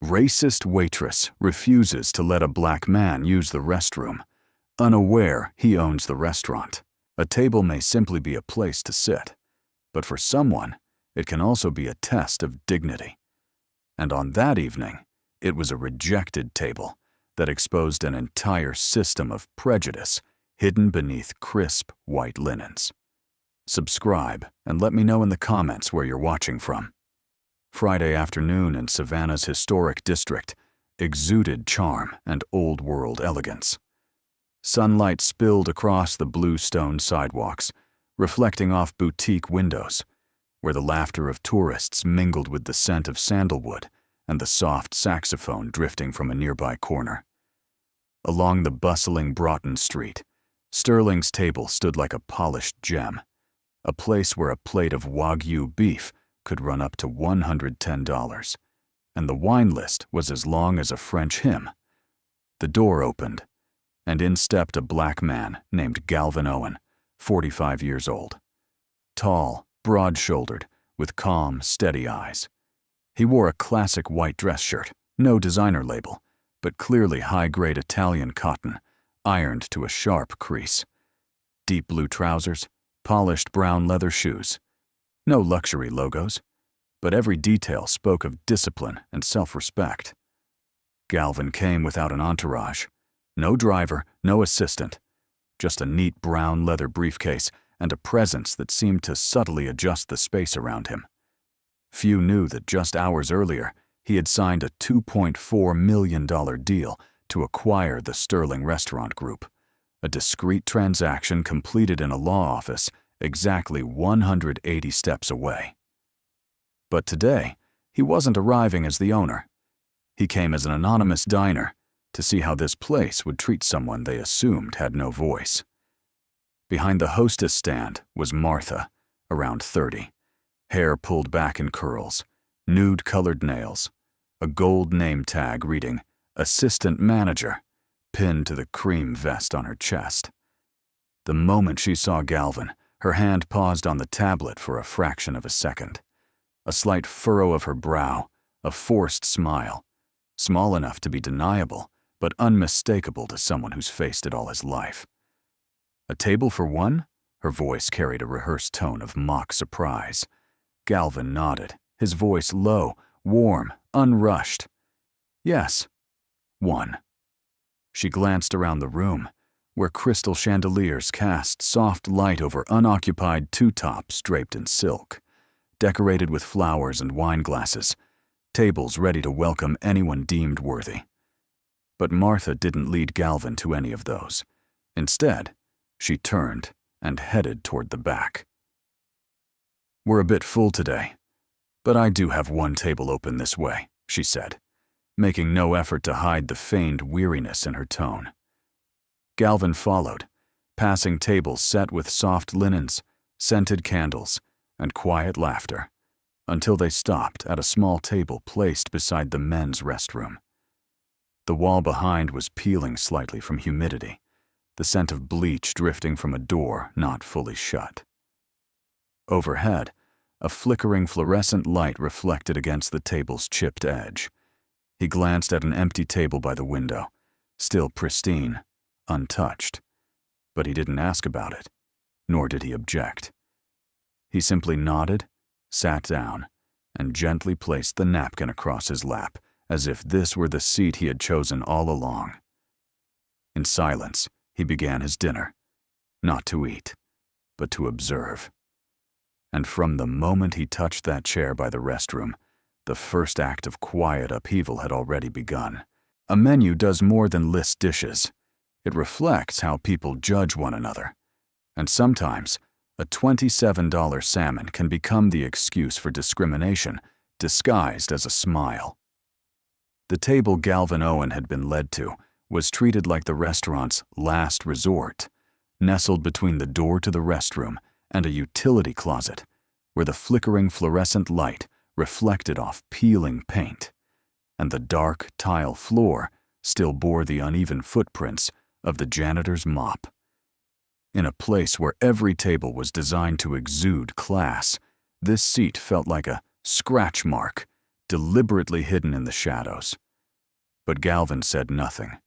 Racist waitress refuses to let a black man use the restroom, unaware he owns the restaurant. A table may simply be a place to sit, but for someone, it can also be a test of dignity. And on that evening, it was a rejected table that exposed an entire system of prejudice hidden beneath crisp white linens. Subscribe and let me know in the comments where you're watching from. Friday afternoon in Savannah's historic district exuded charm and old-world elegance. Sunlight spilled across the blue stone sidewalks, reflecting off boutique windows, where the laughter of tourists mingled with the scent of sandalwood and the soft saxophone drifting from a nearby corner. Along the bustling Broughton Street, Sterling's table stood like a polished gem, a place where a plate of Wagyu beef could run up to $110, and the wine list was as long as a French hymn. The door opened, and in stepped a black man named Galvin Owen, 45 years old. Tall, broad-shouldered, with calm, steady eyes. He wore a classic white dress shirt, no designer label, but clearly high-grade Italian cotton, ironed to a sharp crease. Deep blue trousers, polished brown leather shoes. No luxury logos, but every detail spoke of discipline and self-respect. Galvin came without an entourage. No driver, no assistant, just a neat brown leather briefcase and a presence that seemed to subtly adjust the space around him. Few knew that just hours earlier, he had signed a $2.4 million deal to acquire the Sterling Restaurant Group, a discreet transaction completed in a law office exactly 180 steps away. But today, he wasn't arriving as the owner. He came as an anonymous diner to see how this place would treat someone they assumed had no voice. Behind the hostess stand was Martha, around 30, hair pulled back in curls, nude-colored nails, a gold name tag reading "Assistant Manager" pinned to the cream vest on her chest. The moment she saw Galvin, her hand paused on the tablet for a fraction of a second. A slight furrow of her brow, a forced smile, small enough to be deniable, but unmistakable to someone who's faced it all his life. "A table for one?" Her voice carried a rehearsed tone of mock surprise. Galvin nodded, his voice low, warm, unrushed. "Yes, one." She glanced around the room, where crystal chandeliers cast soft light over unoccupied two-tops draped in silk, decorated with flowers and wine glasses, tables ready to welcome anyone deemed worthy. But Martha didn't lead Galvin to any of those. Instead, she turned and headed toward the back. "We're a bit full today, but I do have one table open this way," she said, making no effort to hide the feigned weariness in her tone. Galvin followed, passing tables set with soft linens, scented candles, and quiet laughter, until they stopped at a small table placed beside the men's restroom. The wall behind was peeling slightly from humidity, the scent of bleach drifting from a door not fully shut. Overhead, a flickering fluorescent light reflected against the table's chipped edge. He glanced at an empty table by the window, still pristine, untouched. But he didn't ask about it, nor did he object. He simply nodded, sat down, and gently placed the napkin across his lap, as if this were the seat he had chosen all along. In silence, he began his dinner, not to eat, but to observe. And from the moment he touched that chair by the restroom, the first act of quiet upheaval had already begun. A menu does more than list dishes. It reflects how people judge one another. And sometimes, a $27 salmon can become the excuse for discrimination, disguised as a smile. The table Galvin Owen had been led to was treated like the restaurant's last resort, nestled between the door to the restroom and a utility closet, where the flickering fluorescent light reflected off peeling paint, and the dark tile floor still bore the uneven footprints of the janitor's mop. In a place where every table was designed to exude class, this seat felt like a scratch mark deliberately hidden in the shadows. But Galvin said nothing.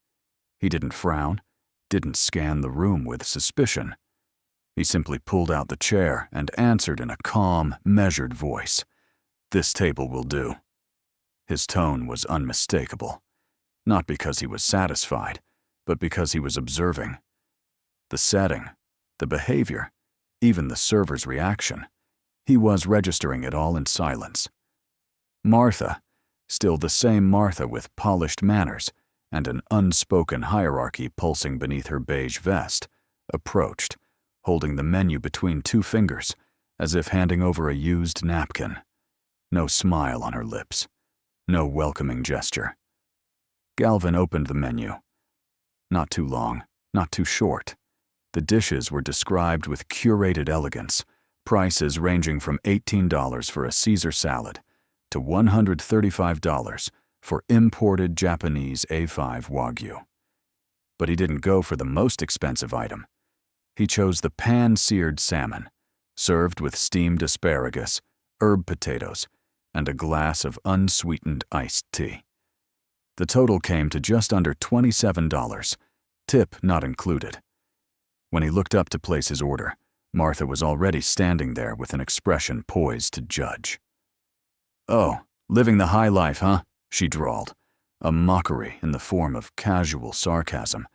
He didn't frown, didn't scan the room with suspicion. He simply pulled out the chair and answered in a calm, measured voice, "This table will do." His tone was unmistakable, not because he was satisfied, but because he was observing. The setting, the behavior, even the server's reaction. He was registering it all in silence. Martha, still the same Martha with polished manners and an unspoken hierarchy pulsing beneath her beige vest, approached, holding the menu between two fingers, as if handing over a used napkin. No smile on her lips, no welcoming gesture. Galvin opened the menu. Not too long, not too short. The dishes were described with curated elegance, prices ranging from $18 for a Caesar salad to $135 for imported Japanese A5 Wagyu. But he didn't go for the most expensive item. He chose the pan-seared salmon, served with steamed asparagus, herb potatoes, and a glass of unsweetened iced tea. The total came to just under $27, tip not included. When he looked up to place his order, Martha was already standing there with an expression poised to judge. "Oh, living the high life, huh?" she drawled, a mockery in the form of casual sarcasm,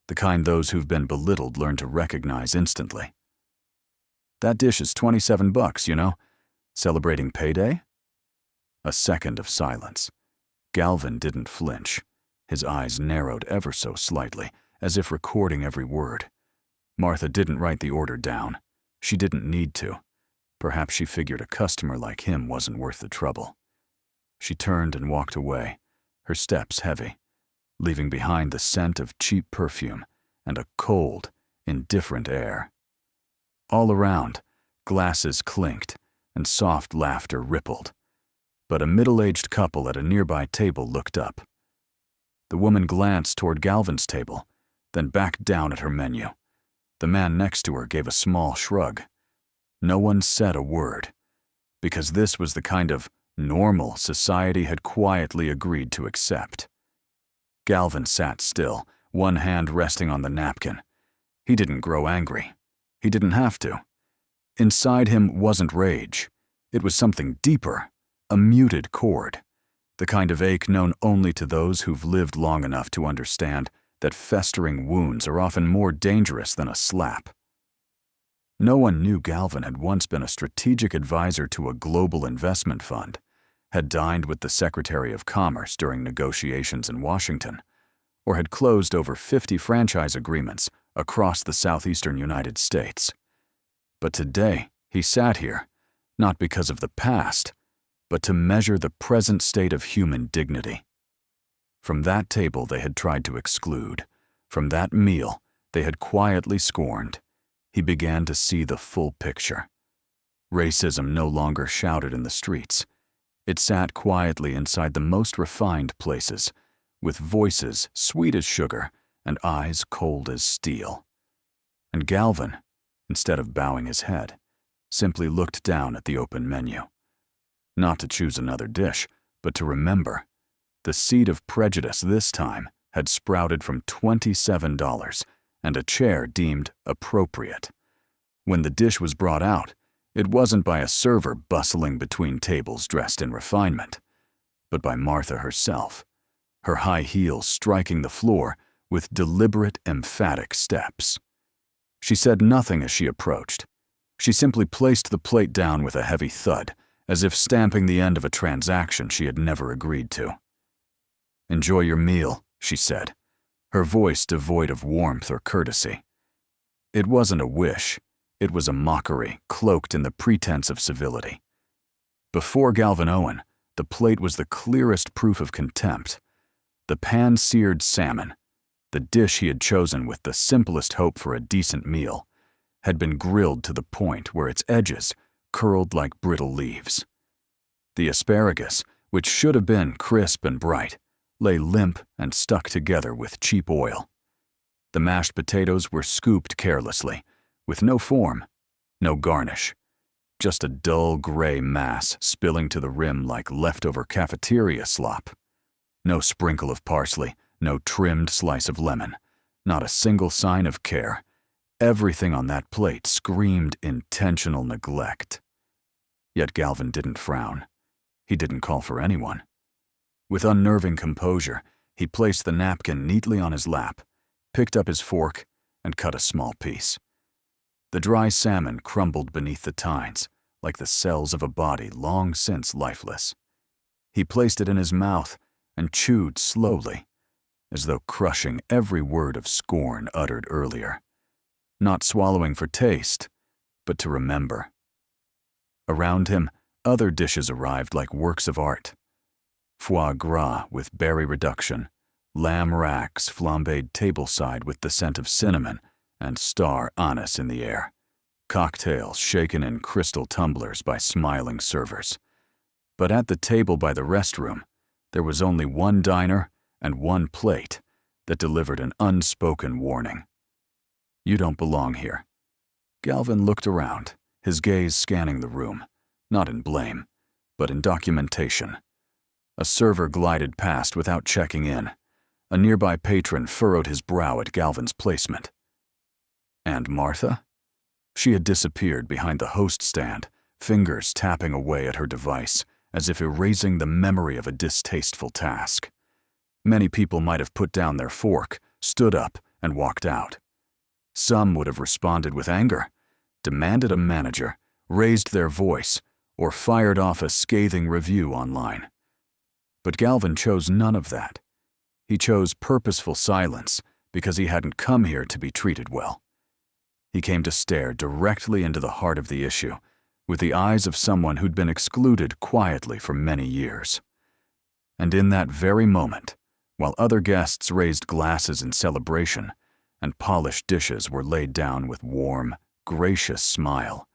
the kind those who've been belittled learn to recognize instantly. "That dish is $27, you know. Celebrating payday?" A second of silence. Galvin didn't flinch. His eyes narrowed ever so slightly, as if recording every word. Martha didn't write the order down. She didn't need to. Perhaps she figured a customer like him wasn't worth the trouble. She turned and walked away, her steps heavy, leaving behind the scent of cheap perfume and a cold, indifferent air. All around, glasses clinked and soft laughter rippled. But a middle-aged couple at a nearby table looked up. The woman glanced toward Galvin's table, then back down at her menu. The man next to her gave a small shrug. No one said a word, because this was the kind of normal society had quietly agreed to accept. Galvin sat still, one hand resting on the napkin. He didn't grow angry. He didn't have to. Inside him wasn't rage. It was something deeper, a muted chord, the kind of ache known only to those who've lived long enough to understand that festering wounds are often more dangerous than a slap. No one knew Galvin had once been a strategic advisor to a global investment fund, had dined with the Secretary of Commerce during negotiations in Washington, or had closed over 50 franchise agreements across the southeastern United States. But today, he sat here, not because of the past, but to measure the present state of human dignity. From that table they had tried to exclude. From that meal they had quietly scorned. He began to see the full picture. Racism no longer shouted in the streets. It sat quietly inside the most refined places, with voices sweet as sugar and eyes cold as steel. And Galvin, instead of bowing his head, simply looked down at the open menu. Not to choose another dish, but to remember. The seed of prejudice this time had sprouted from $27 and a chair deemed appropriate. When the dish was brought out, it wasn't by a server bustling between tables dressed in refinement, but by Martha herself, her high heels striking the floor with deliberate, emphatic steps. She said nothing as she approached. She simply placed the plate down with a heavy thud, as if stamping the end of a transaction she had never agreed to. "Enjoy your meal," she said, her voice devoid of warmth or courtesy. It wasn't a wish. It was a mockery, cloaked in the pretense of civility. Before Galvin Owen, the plate was the clearest proof of contempt. The pan-seared salmon, the dish he had chosen with the simplest hope for a decent meal, had been grilled to the point where its edges curled like brittle leaves. The asparagus, which should have been crisp and bright, lay limp and stuck together with cheap oil. The mashed potatoes were scooped carelessly, with no form, no garnish. just a dull gray mass spilling to the rim like leftover cafeteria slop. No sprinkle of parsley, no trimmed slice of lemon, not a single sign of care. Everything on that plate screamed intentional neglect. Yet Galvin didn't frown. He didn't call for anyone. With unnerving composure, he placed the napkin neatly on his lap, picked up his fork, and cut a small piece. The dry salmon crumbled beneath the tines, like the cells of a body long since lifeless. He placed it in his mouth and chewed slowly, as though crushing every word of scorn uttered earlier. Not swallowing for taste, but to remember. Around him, other dishes arrived like works of art. Foie gras with berry reduction, lamb racks flambéed tableside with the scent of cinnamon and star anise in the air, cocktails shaken in crystal tumblers by smiling servers. But at the table by the restroom, there was only one diner and one plate that delivered an unspoken warning. You don't belong here. Galvin looked around, his gaze scanning the room, not in blame, but in documentation. A server glided past without checking in. A nearby patron furrowed his brow at Galvin's placement. And Martha? She had disappeared behind the host stand, fingers tapping away at her device, as if erasing the memory of a distasteful task. Many people might have put down their fork, stood up, and walked out. Some would have responded with anger, demanded a manager, raised their voice, or fired off a scathing review online. But Galvin chose none of that. He chose purposeful silence because he hadn't come here to be treated well. He came to stare directly into the heart of the issue, with the eyes of someone who'd been excluded quietly for many years. And in that very moment, while other guests raised glasses in celebration and polished dishes were laid down with warm, gracious smile,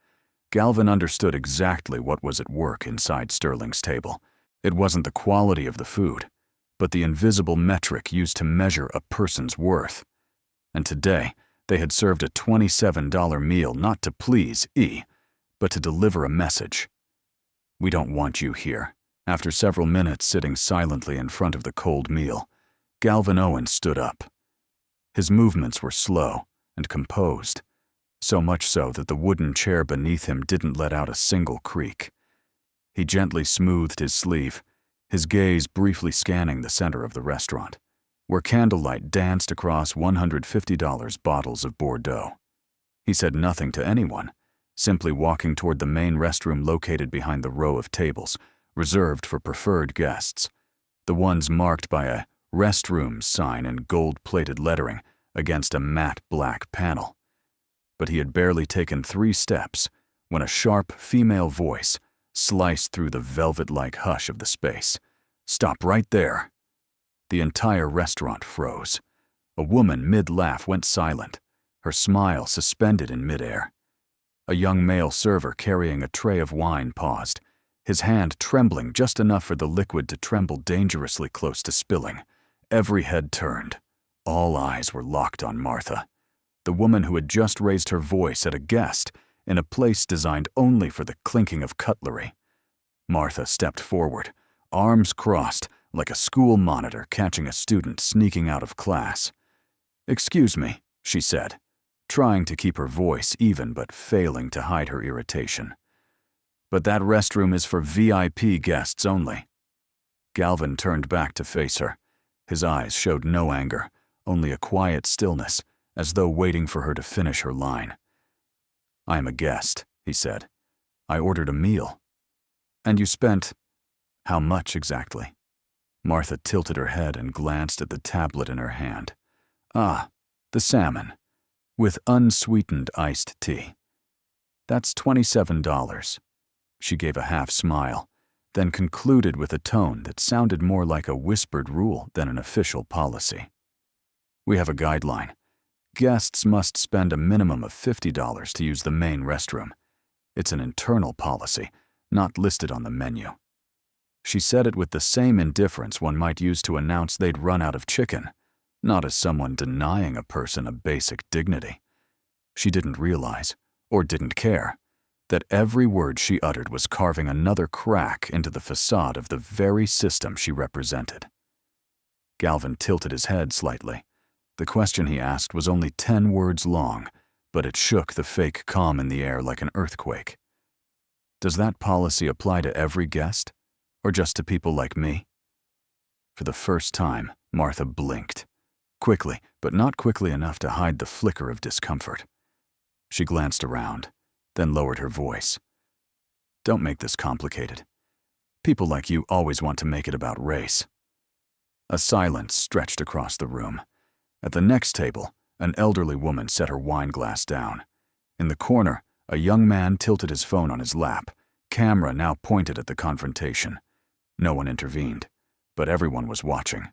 Galvin understood exactly what was at work inside Sterling's table. It wasn't the quality of the food, but the invisible metric used to measure a person's worth. And today, they had served a $27 meal not to please E, but to deliver a message. We don't want you here. After several minutes sitting silently in front of the cold meal, Galvin Owen stood up. His movements were slow and composed, so much so that the wooden chair beneath him didn't let out a single creak. He gently smoothed his sleeve, his gaze briefly scanning the center of the restaurant, where candlelight danced across $150 bottles of Bordeaux. He said nothing to anyone, simply walking toward the main restroom located behind the row of tables, reserved for preferred guests, the ones marked by a Restroom sign in gold-plated lettering against a matte black panel. But he had barely taken 3 steps when a sharp female voice sliced through the velvet-like hush of the space. "Stop right there." The entire restaurant froze. A woman mid-laugh went silent, her smile suspended in midair. A young male server carrying a tray of wine paused, his hand trembling just enough for the liquid to tremble dangerously close to spilling. Every head turned. All eyes were locked on Martha, the woman who had just raised her voice at a guest in a place designed only for the clinking of cutlery. Martha stepped forward, arms crossed like a school monitor catching a student sneaking out of class. "Excuse me," she said, trying to keep her voice even but failing to hide her irritation. "But that restroom is for VIP guests only." Galvin turned back to face her. His eyes showed no anger, only a quiet stillness, as though waiting for her to finish her line. "I am a guest," he said. "I ordered a meal." "And you spent how much exactly?" Martha tilted her head and glanced at the tablet in her hand. "Ah, the salmon, with unsweetened iced tea. That's $27. She gave a half smile, then concluded with a tone that sounded more like a whispered rule than an official policy. "We have a guideline. Guests must spend a minimum of $50 to use the main restroom. It's an internal policy, not listed on the menu." She said it with the same indifference one might use to announce they'd run out of chicken, not as someone denying a person a basic dignity. She didn't realize, or didn't care, that every word she uttered was carving another crack into the facade of the very system she represented. Galvin tilted his head slightly. The question he asked was only 10 words long, but it shook the fake calm in the air like an earthquake. Does that policy apply to every guest, or just to people like me? For the first time, Martha blinked. Quickly, but not quickly enough to hide the flicker of discomfort. She glanced around, then lowered her voice. Don't make this complicated. People like you always want to make it about race. A silence stretched across the room. At the next table, an elderly woman set her wine glass down. In the corner, a young man tilted his phone on his lap, camera now pointed at the confrontation. No one intervened, but everyone was watching.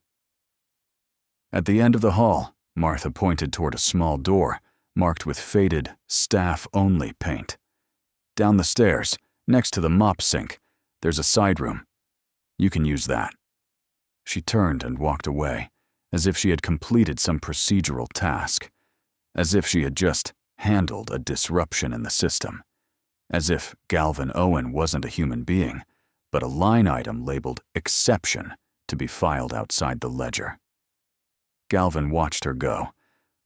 At the end of the hall, Martha pointed toward a small door, marked with faded, staff-only paint. Down the stairs, next to the mop sink, there's a side room. You can use that. She turned and walked away, as if she had completed some procedural task, as if she had just handled a disruption in the system, as if Galvin Owen wasn't a human being, but a line item labeled exception to be filed outside the ledger. Galvin watched her go,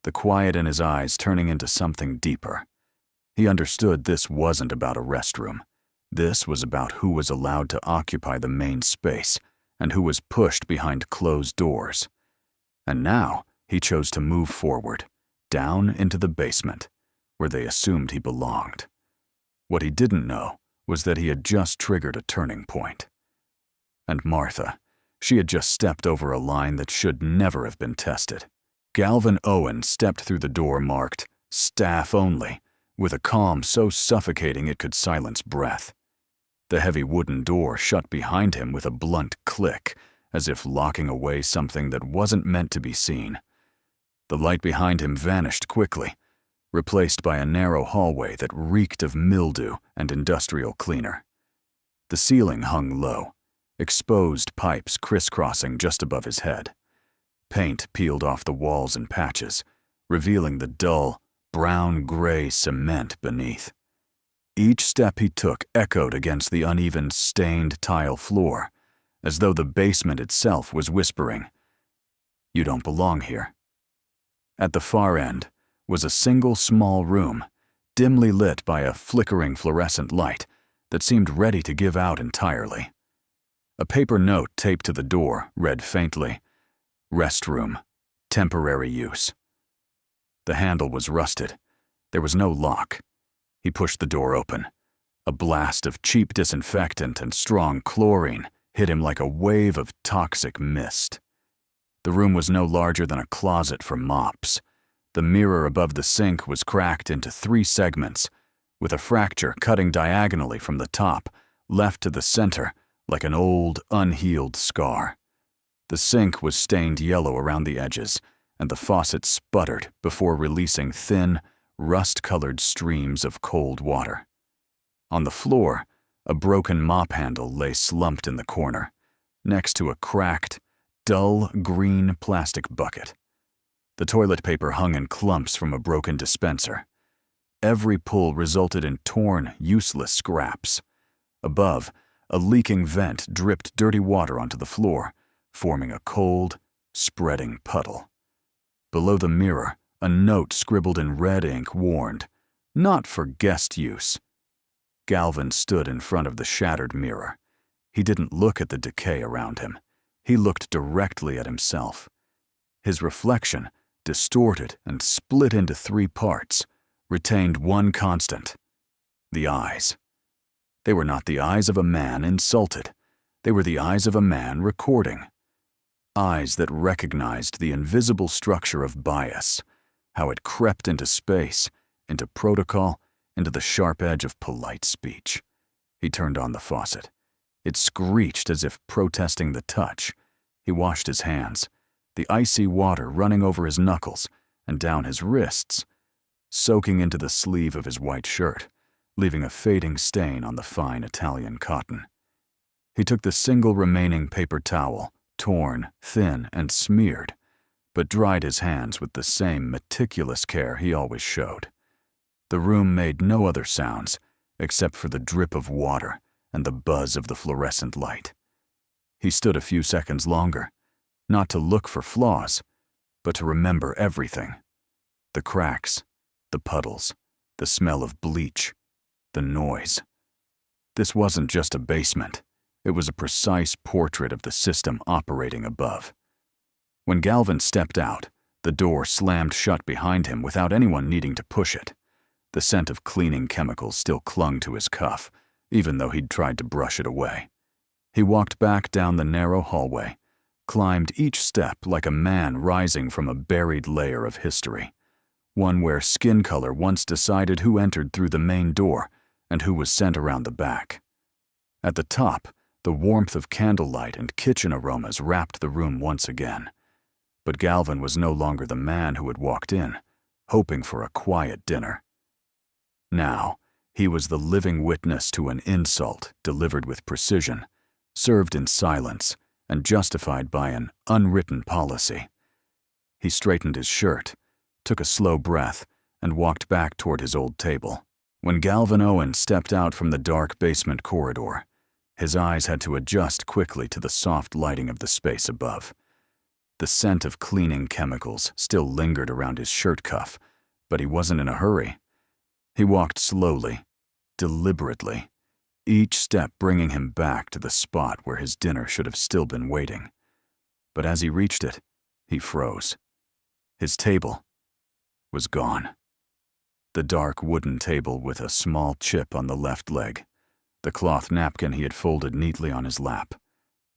the quiet in his eyes turning into something deeper. He understood this wasn't about a restroom. This was about who was allowed to occupy the main space and who was pushed behind closed doors. And now he chose to move forward, down into the basement, where they assumed he belonged. What he didn't know was that he had just triggered a turning point. And Martha, she had just stepped over a line that should never have been tested. Galvin Owen stepped through the door marked "Staff Only," with a calm so suffocating it could silence breath. The heavy wooden door shut behind him with a blunt click, as if locking away something that wasn't meant to be seen. The light behind him vanished quickly, replaced by a narrow hallway that reeked of mildew and industrial cleaner. The ceiling hung low, exposed pipes crisscrossing just above his head. Paint peeled off the walls in patches, revealing the dull, brown-gray cement beneath. Each step he took echoed against the uneven, stained tile floor, as though the basement itself was whispering, "You don't belong here." At the far end was a single small room, dimly lit by a flickering fluorescent light that seemed ready to give out entirely. A paper note taped to the door read faintly, "Restroom, temporary use." The handle was rusted. There was no lock. He pushed the door open. A blast of cheap disinfectant and strong chlorine hit him like a wave of toxic mist. The room was no larger than a closet for mops. The mirror above the sink was cracked into 3 segments, with a fracture cutting diagonally from the top, left to the center, like an old, unhealed scar. The sink was stained yellow around the edges, and the faucet sputtered before releasing thin, rust-colored streams of cold water. On the floor, a broken mop handle lay slumped in the corner, next to a cracked, dull green plastic bucket. The toilet paper hung in clumps from a broken dispenser. Every pull resulted in torn, useless scraps. Above, a leaking vent dripped dirty water onto the floor, forming a cold, spreading puddle. Below the mirror, a note scribbled in red ink warned, "Not for guest use." Galvin stood in front of the shattered mirror. He didn't look at the decay around him. He looked directly at himself. His reflection, distorted and split into 3 parts, retained one constant: the eyes. They were not the eyes of a man insulted. They were the eyes of a man recording. Eyes that recognized the invisible structure of bias, how it crept into space, into protocol, into the sharp edge of polite speech. He turned on the faucet. It screeched as if protesting the touch. He washed his hands, the icy water running over his knuckles and down his wrists, soaking into the sleeve of his white shirt, leaving a fading stain on the fine Italian cotton. He took the single remaining paper towel, torn, thin, and smeared, but dried his hands with the same meticulous care he always showed. The room made no other sounds, except for the drip of water and the buzz of the fluorescent light. He stood a few seconds longer, not to look for flaws, but to remember everything. The cracks, the puddles, the smell of bleach, the noise. This wasn't just a basement. It was a precise portrait of the system operating above. When Galvin stepped out, the door slammed shut behind him without anyone needing to push it. The scent of cleaning chemicals still clung to his cuff, even though he'd tried to brush it away. He walked back down the narrow hallway, climbed each step like a man rising from a buried layer of history, one where skin color once decided who entered through the main door and who was sent around the back. At the top, the warmth of candlelight and kitchen aromas wrapped the room once again. But Galvin was no longer the man who had walked in, hoping for a quiet dinner. Now, he was the living witness to an insult delivered with precision, served in silence, and justified by an unwritten policy. He straightened his shirt, took a slow breath, and walked back toward his old table. When Galvin Owen stepped out from the dark basement corridor, his eyes had to adjust quickly to the soft lighting of the space above. The scent of cleaning chemicals still lingered around his shirt cuff, but he wasn't in a hurry. He walked slowly, deliberately, each step bringing him back to the spot where his dinner should have still been waiting. But as he reached it, he froze. His table was gone. The dark wooden table with a small chip on the left leg, the cloth napkin he had folded neatly on his lap,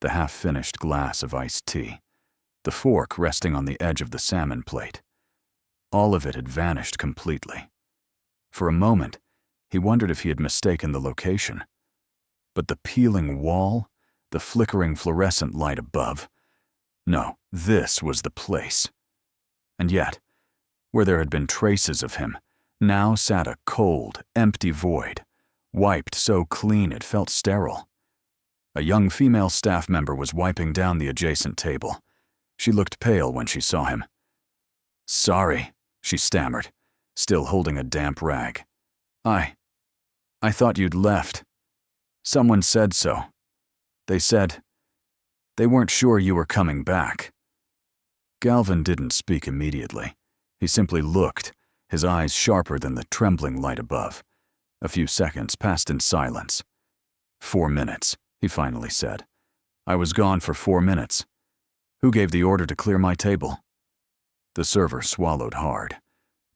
the half-finished glass of iced tea, the fork resting on the edge of the salmon plate. All of it had vanished completely. For a moment, he wondered if he had mistaken the location. But the peeling wall, the flickering fluorescent light above, no, this was the place. And yet, where there had been traces of him, now sat a cold, empty void, wiped so clean it felt sterile. A young female staff member was wiping down the adjacent table. She looked pale when she saw him. "Sorry," she stammered, still holding a damp rag. I thought you'd left. Someone said so. They said they weren't sure you were coming back." Galvin didn't speak immediately. He simply looked, his eyes sharper than the trembling light above. A few seconds passed in silence. 4 minutes, he finally said. "I was gone for 4 minutes. Who gave the order to clear my table?" The server swallowed hard.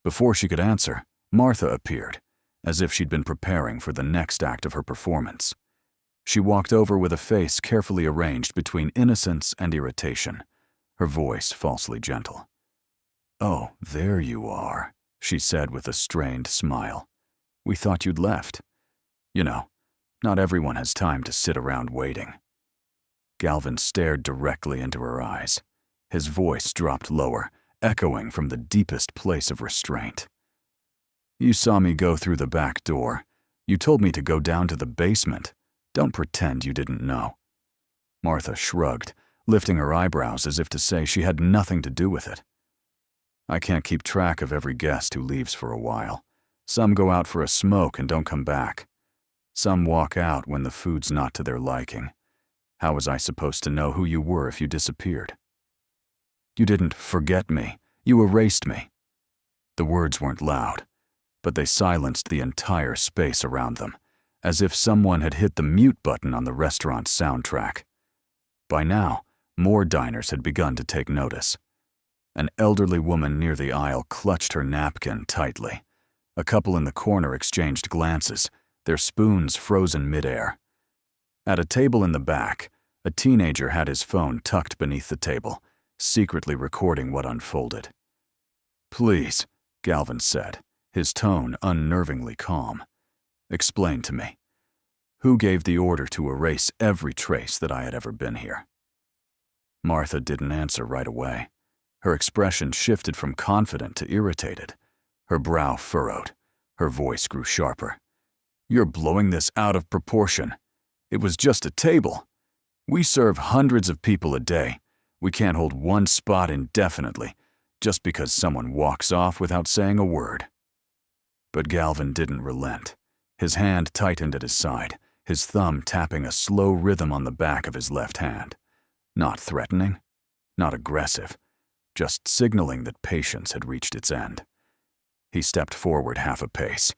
Before she could answer, Martha appeared, as if she'd been preparing for the next act of her performance. She walked over with a face carefully arranged between innocence and irritation, her voice falsely gentle. "Oh, there you are," she said with a strained smile. "We thought you'd left. You know, not everyone has time to sit around waiting." Galvin stared directly into her eyes. His voice dropped lower, echoing from the deepest place of restraint. "You saw me go through the back door. You told me to go down to the basement. Don't pretend you didn't know." Martha shrugged, lifting her eyebrows as if to say she had nothing to do with it. "I can't keep track of every guest who leaves for a while. Some go out for a smoke and don't come back. Some walk out when the food's not to their liking. How was I supposed to know who you were if you disappeared? You didn't forget me. You erased me." The words weren't loud, but they silenced the entire space around them, as if someone had hit the mute button on the restaurant's soundtrack. By now, more diners had begun to take notice. An elderly woman near the aisle clutched her napkin tightly. A couple in the corner exchanged glances, their spoons frozen midair. At a table in the back, a teenager had his phone tucked beneath the table, secretly recording what unfolded. "Please," Galvin said, his tone unnervingly calm. "Explain to me. Who gave the order to erase every trace that I had ever been here?" Martha didn't answer right away. Her expression shifted from confident to irritated. Her brow furrowed. Her voice grew sharper. "You're blowing this out of proportion. It was just a table. We serve hundreds of people a day. We can't hold one spot indefinitely, just because someone walks off without saying a word." But Galvin didn't relent. His hand tightened at his side, his thumb tapping a slow rhythm on the back of his left hand. Not threatening, not aggressive, just signaling that patience had reached its end. He stepped forward half a pace,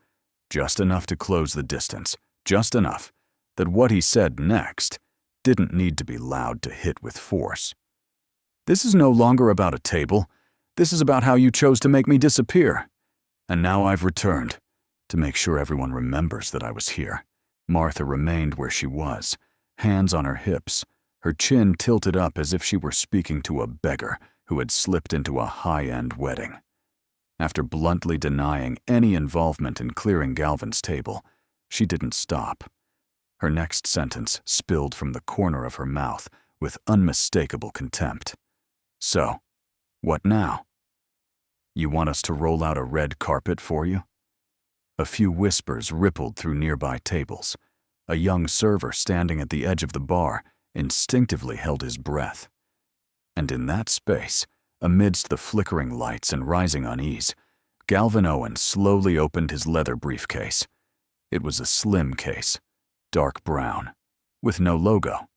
just enough to close the distance, just enough that what he said next didn't need to be loud to hit with force. "This is no longer about a table. This is about how you chose to make me disappear. And now I've returned, to make sure everyone remembers that I was here." Martha remained where she was, hands on her hips, her chin tilted up as if she were speaking to a beggar who had slipped into a high-end wedding. After bluntly denying any involvement in clearing Galvin's table, she didn't stop. Her next sentence spilled from the corner of her mouth with unmistakable contempt. "So, what now? You want us to roll out a red carpet for you?" A few whispers rippled through nearby tables. A young server standing at the edge of the bar instinctively held his breath. And in that space, amidst the flickering lights and rising unease, Galvin Owen slowly opened his leather briefcase. It was a slim case, dark brown, with no logo.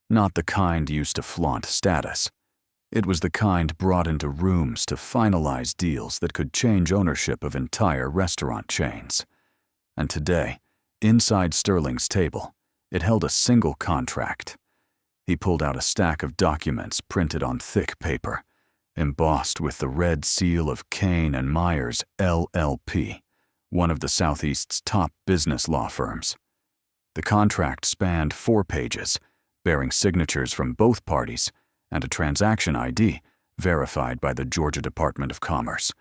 Not the kind used to flaunt status. It was the kind brought into rooms to finalize deals that could change ownership of entire restaurant chains. And today, inside Sterling's table, it held a single contract. He pulled out a stack of documents printed on thick paper, embossed with the red seal of Kane and Myers, LLP, one of the Southeast's top business law firms. The contract spanned 4 pages, bearing signatures from both parties and a transaction ID verified by the Georgia Department of Commerce.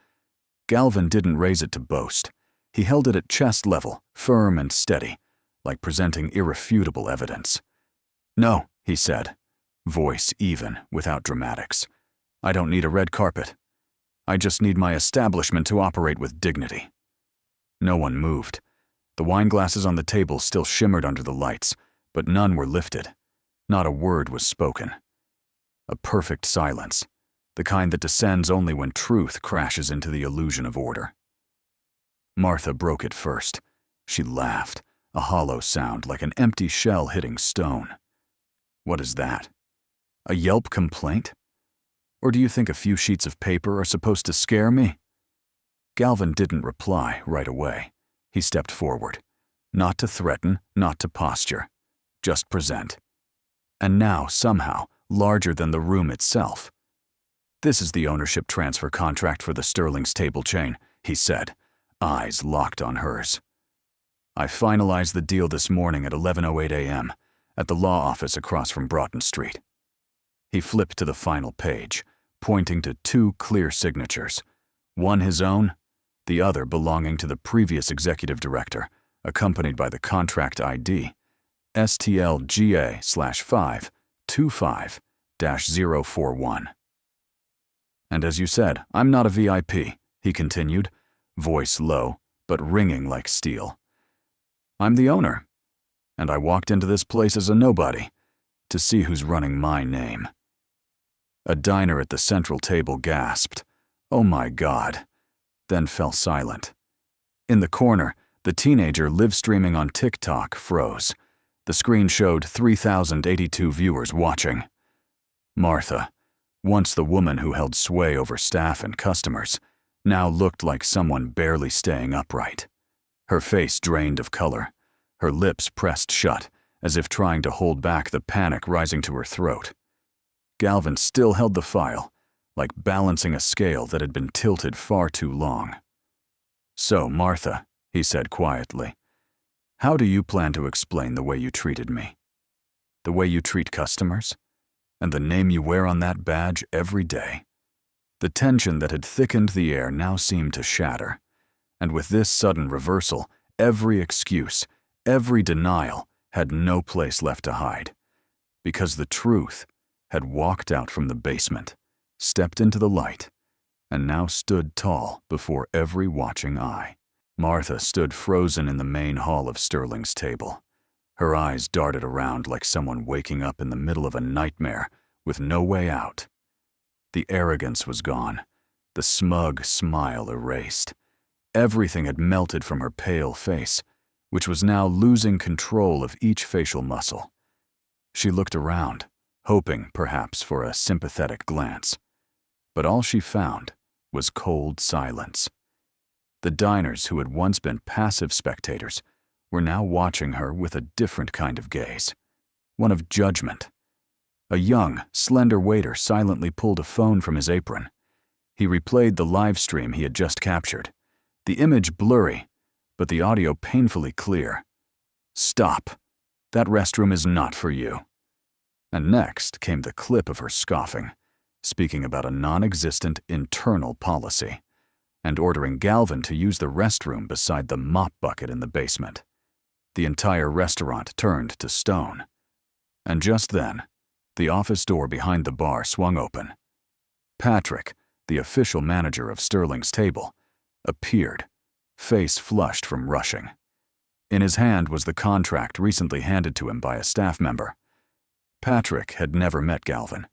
Galvin didn't raise it to boast. He held it at chest level, firm and steady, like presenting irrefutable evidence. "No," he said, voice even, without dramatics. "I don't need a red carpet. I just need my establishment to operate with dignity." No one moved. The wine glasses on the table still shimmered under the lights, but none were lifted. Not a word was spoken. A perfect silence, the kind that descends only when truth crashes into the illusion of order. Martha broke it first. She laughed, a hollow sound like an empty shell hitting stone. "What is that? A Yelp complaint? Or do you think a few sheets of paper are supposed to scare me?" Galvin didn't reply right away. He stepped forward. Not to threaten, not to posture. Just present. And now, somehow, larger than the room itself. "This is the ownership transfer contract for the Sterling's table chain," he said, eyes locked on hers. "I finalized the deal this morning at 11:08 a.m. at the law office across from Broughton Street." He flipped to the final page, pointing to 2 clear signatures, one his own, the other belonging to the previous executive director, accompanied by the contract ID, STLGA/525-041. "And as you said, I'm not a VIP," he continued, voice low, but ringing like steel. "I'm the owner, and I walked into this place as a nobody, to see who's running my name." A diner at the central table gasped, "Oh my God," then fell silent. In the corner, the teenager live-streaming on TikTok froze. The screen showed 3,082 viewers watching. Martha, once the woman who held sway over staff and customers, now looked like someone barely staying upright. Her face drained of color, her lips pressed shut, as if trying to hold back the panic rising to her throat. Galvin still held the file, like balancing a scale that had been tilted far too long. "So, Martha," he said quietly, "how do you plan to explain the way you treated me? The way you treat customers? And the name you wear on that badge every day?" The tension that had thickened the air now seemed to shatter, and with this sudden reversal, every excuse, every denial had no place left to hide, because the truth had walked out from the basement, stepped into the light, and now stood tall before every watching eye. Martha stood frozen in the main hall of Sterling's table. Her eyes darted around like someone waking up in the middle of a nightmare with no way out. The arrogance was gone, the smug smile erased. Everything had melted from her pale face, which was now losing control of each facial muscle. She looked around, hoping, perhaps, for a sympathetic glance. But all she found was cold silence. The diners who had once been passive spectators were now watching her with a different kind of gaze, one of judgment. A young, slender waiter silently pulled a phone from his apron. He replayed the live stream he had just captured, the image blurry, but the audio painfully clear. "Stop. That restroom is not for you." And next came the clip of her scoffing, speaking about a non-existent internal policy, and ordering Galvin to use the restroom beside the mop bucket in the basement. The entire restaurant turned to stone. And just then, the office door behind the bar swung open. Patrick, the official manager of Sterling's table, appeared, face flushed from rushing. In his hand was the contract recently handed to him by a staff member. Patrick had never met Galvin.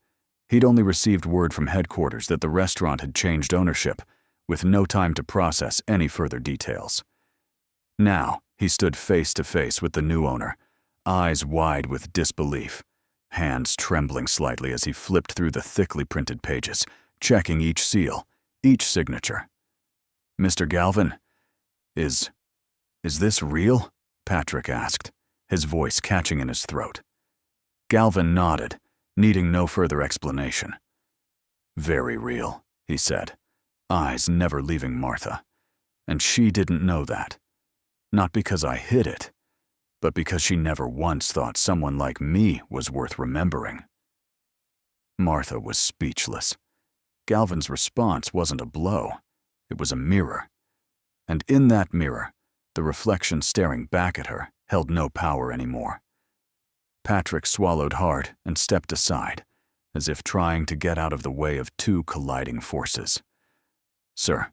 He'd only received word from headquarters that the restaurant had changed ownership, with no time to process any further details. Now, he stood face to face with the new owner, eyes wide with disbelief, hands trembling slightly as he flipped through the thickly printed pages, checking each seal, each signature. "Mr. Galvin, is this real?" Patrick asked, his voice catching in his throat. Galvin nodded, needing no further explanation. "Very real," he said, eyes never leaving Martha. And she didn't know that. Not because I hid it, but because she never once thought someone like me was worth remembering. Martha was speechless. Galvin's response wasn't a blow. It was a mirror. And in that mirror, the reflection staring back at her held no power anymore. Patrick swallowed hard and stepped aside, as if trying to get out of the way of two colliding forces. "Sir,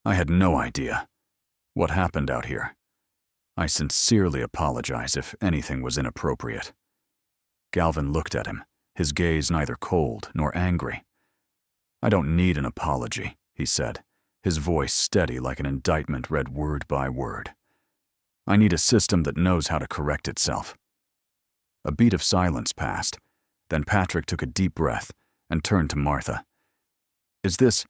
I had no idea what happened out here. I sincerely apologize if anything was inappropriate." Galvin looked at him, his gaze neither cold nor angry. "I don't need an apology," he said, his voice steady like an indictment read word by word. "I need a system that knows how to correct itself." A beat of silence passed. Then Patrick took a deep breath and turned to Martha. "Is this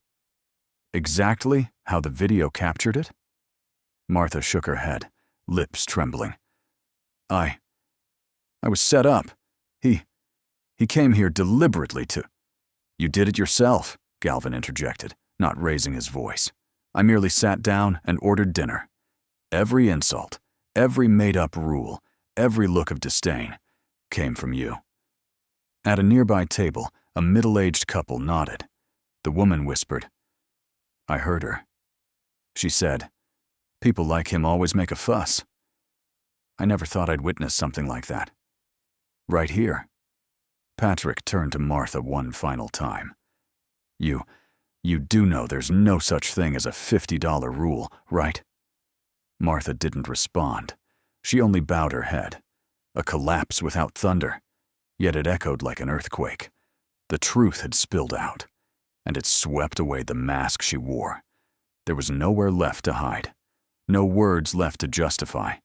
exactly how the video captured it?" Martha shook her head, lips trembling. I was set up. He came here deliberately to—" "You did it yourself," Galvin interjected, not raising his voice. "I merely sat down and ordered dinner. Every insult, every made-up rule, every look of disdain came from you." At a nearby table, a middle-aged couple nodded. The woman whispered, "I heard her. She said, 'People like him always make a fuss.' I never thought I'd witness something like that. Right here." Patrick turned to Martha one final time. You do know there's no such thing as a $50 rule, right?" Martha didn't respond. She only bowed her head. A collapse without thunder, yet it echoed like an earthquake. The truth had spilled out, and it swept away the mask she wore. There was nowhere left to hide, no words left to justify.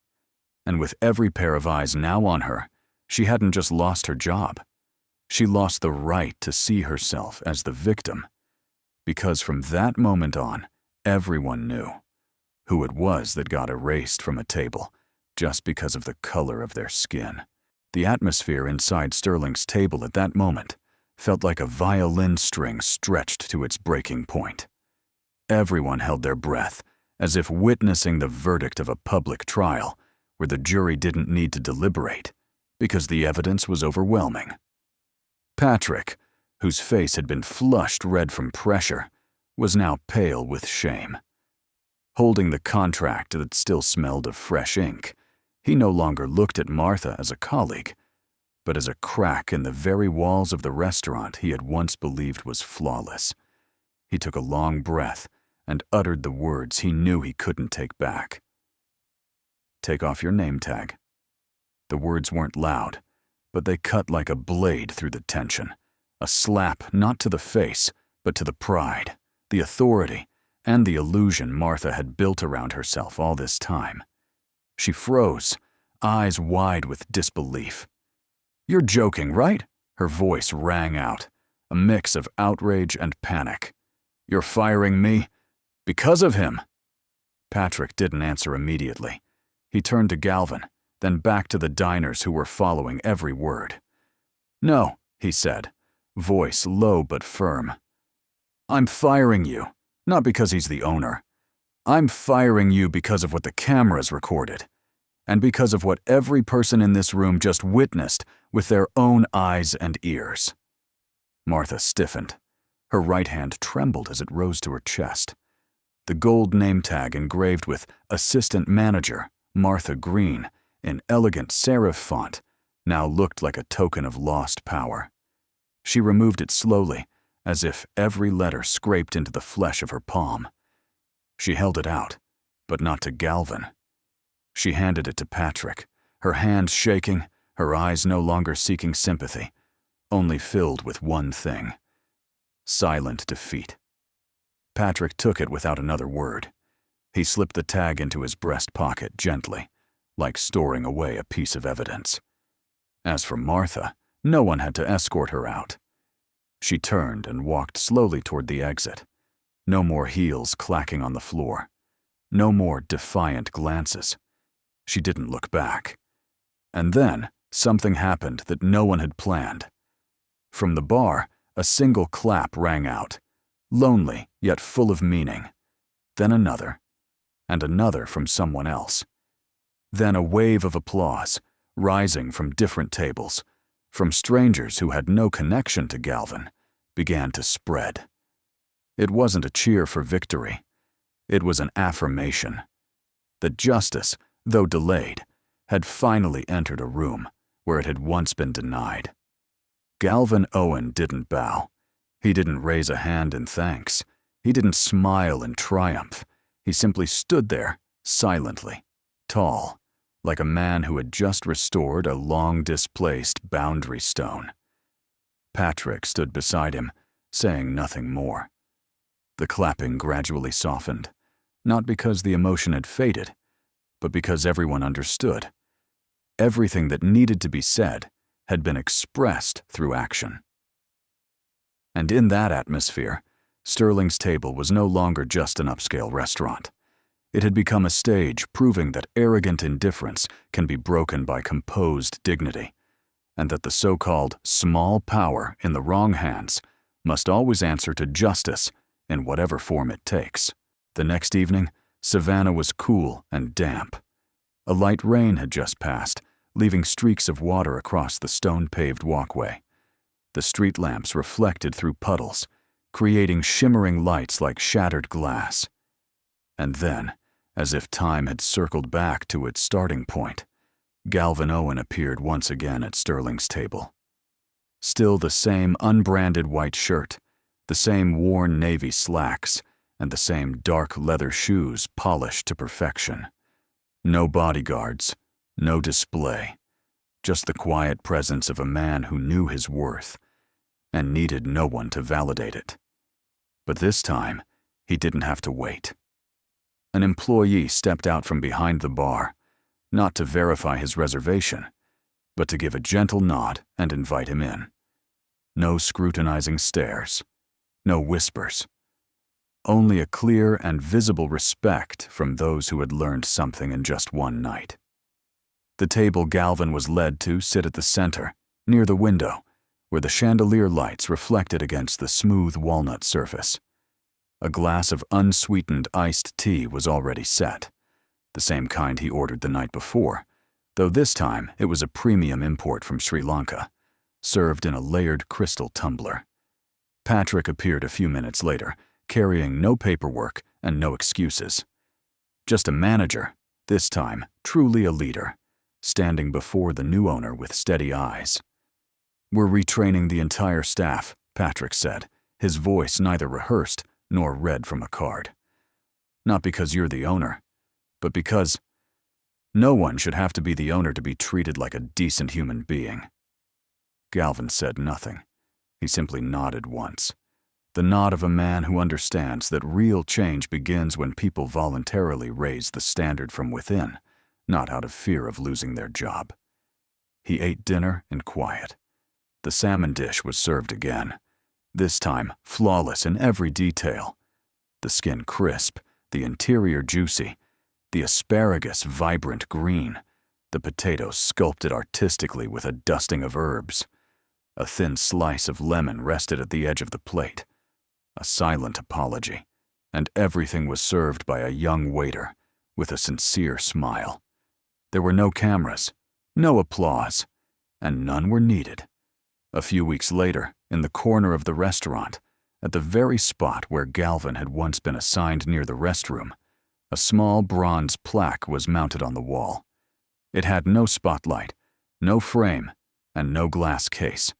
And with every pair of eyes now on her, she hadn't just lost her job. She lost the right to see herself as the victim. Because from that moment on, everyone knew who it was that got erased from a table just because of the color of their skin. The atmosphere inside Sterling's table at that moment felt like a violin string stretched to its breaking point. Everyone held their breath, as if witnessing the verdict of a public trial where the jury didn't need to deliberate because the evidence was overwhelming. Patrick, whose face had been flushed red from pressure, was now pale with shame. Holding the contract that still smelled of fresh ink, he no longer looked at Martha as a colleague, but as a crack in the very walls of the restaurant he had once believed was flawless. He took a long breath and uttered the words he knew he couldn't take back. "Take off your name tag." The words weren't loud, but they cut like a blade through the tension. A slap not to the face, but to the pride, the authority, and the illusion Martha had built around herself all this time. She froze, eyes wide with disbelief. "You're joking, right?" Her voice rang out, a mix of outrage and panic. "You're firing me? Because of him?" Patrick didn't answer immediately. He turned to Galvin, then back to the diners who were following every word. "No," he said, voice low but firm. "I'm firing you, not because he's the owner. I'm firing you because of what the cameras recorded, and because of what every person in this room just witnessed with their own eyes and ears." Martha stiffened. Her right hand trembled as it rose to her chest. The gold name tag engraved with Assistant Manager Martha Green in elegant serif font now looked like a token of lost power. She removed it slowly, as if every letter scraped into the flesh of her palm. She held it out, but not to Galvin. She handed it to Patrick, her hands shaking, her eyes no longer seeking sympathy, only filled with one thing: silent defeat. Patrick took it without another word. He slipped the tag into his breast pocket gently, like storing away a piece of evidence. As for Martha, no one had to escort her out. She turned and walked slowly toward the exit. No more heels clacking on the floor. No more defiant glances. She didn't look back. And then, something happened that no one had planned. From the bar, a single clap rang out, lonely yet full of meaning. Then another, and another from someone else. Then a wave of applause, rising from different tables, from strangers who had no connection to Galvin, began to spread. It wasn't a cheer for victory. It was an affirmation that justice, though delayed, had finally entered a room where it had once been denied. Galvin Owen didn't bow. He didn't raise a hand in thanks. He didn't smile in triumph. He simply stood there, silently, tall, like a man who had just restored a long-displaced boundary stone. Patrick stood beside him, saying nothing more. The clapping gradually softened, not because the emotion had faded, but because everyone understood. Everything that needed to be said had been expressed through action. And in that atmosphere, Sterling's Table was no longer just an upscale restaurant. It had become a stage proving that arrogant indifference can be broken by composed dignity, and that the so-called small power in the wrong hands must always answer to justice in whatever form it takes. The next evening, Savannah was cool and damp. A light rain had just passed, leaving streaks of water across the stone-paved walkway. The street lamps reflected through puddles, creating shimmering lights like shattered glass. And then, as if time had circled back to its starting point, Galvin Owen appeared once again at Sterling's Table. Still the same unbranded white shirt, the same worn navy slacks, and the same dark leather shoes polished to perfection. No bodyguards, no display, just the quiet presence of a man who knew his worth and needed no one to validate it. But this time, he didn't have to wait. An employee stepped out from behind the bar, not to verify his reservation, but to give a gentle nod and invite him in. No scrutinizing stares, no whispers. Only a clear and visible respect from those who had learned something in just one night. The table Galvin was led to sit at the center, near the window, where the chandelier lights reflected against the smooth walnut surface. A glass of unsweetened iced tea was already set, the same kind he ordered the night before, though this time it was a premium import from Sri Lanka, served in a layered crystal tumbler. Patrick appeared a few minutes later, carrying no paperwork and no excuses. Just a manager, this time truly a leader, standing before the new owner with steady eyes. "We're retraining the entire staff," Patrick said, his voice neither rehearsed nor read from a card. "Not because you're the owner, but because no one should have to be the owner to be treated like a decent human being." Galvin said nothing. He simply nodded once. The nod of a man who understands that real change begins when people voluntarily raise the standard from within, not out of fear of losing their job. He ate dinner in quiet. The salmon dish was served again, this time flawless in every detail. The skin crisp, the interior juicy, the asparagus vibrant green, the potatoes sculpted artistically with a dusting of herbs. A thin slice of lemon rested at the edge of the plate. A silent apology, and everything was served by a young waiter with a sincere smile. There were no cameras, no applause, and none were needed. A few weeks later, in the corner of the restaurant, at the very spot where Galvin had once been assigned near the restroom, a small bronze plaque was mounted on the wall. It had no spotlight, no frame, and no glass case.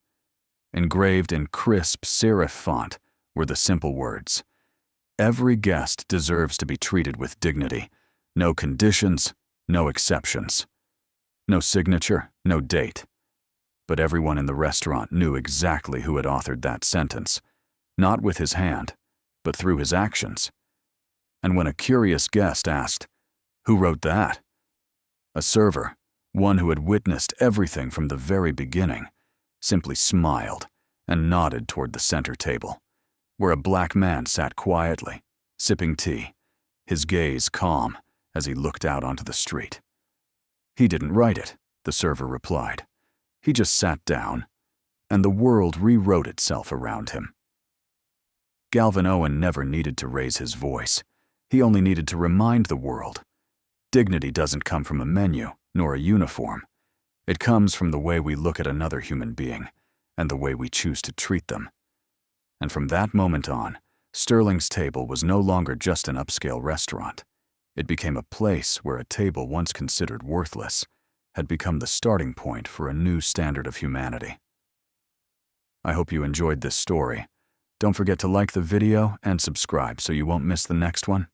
Engraved in crisp serif font were the simple words, "Every guest deserves to be treated with dignity. No conditions, no exceptions." No signature, no date. But everyone in the restaurant knew exactly who had authored that sentence, not with his hand, but through his actions. And when a curious guest asked, "Who wrote that?" a server, one who had witnessed everything from the very beginning, simply smiled and nodded toward the center table, where a black man sat quietly, sipping tea, his gaze calm as he looked out onto the street. "He didn't write it," the server replied. "He just sat down, and the world rewrote itself around him." Galvin Owen never needed to raise his voice. He only needed to remind the world. Dignity doesn't come from a menu, nor a uniform. It comes from the way we look at another human being, and the way we choose to treat them. And from that moment on, Sterling's Table was no longer just an upscale restaurant. It became a place where a table once considered worthless had become the starting point for a new standard of humanity. I hope you enjoyed this story. Don't forget to like the video and subscribe so you won't miss the next one.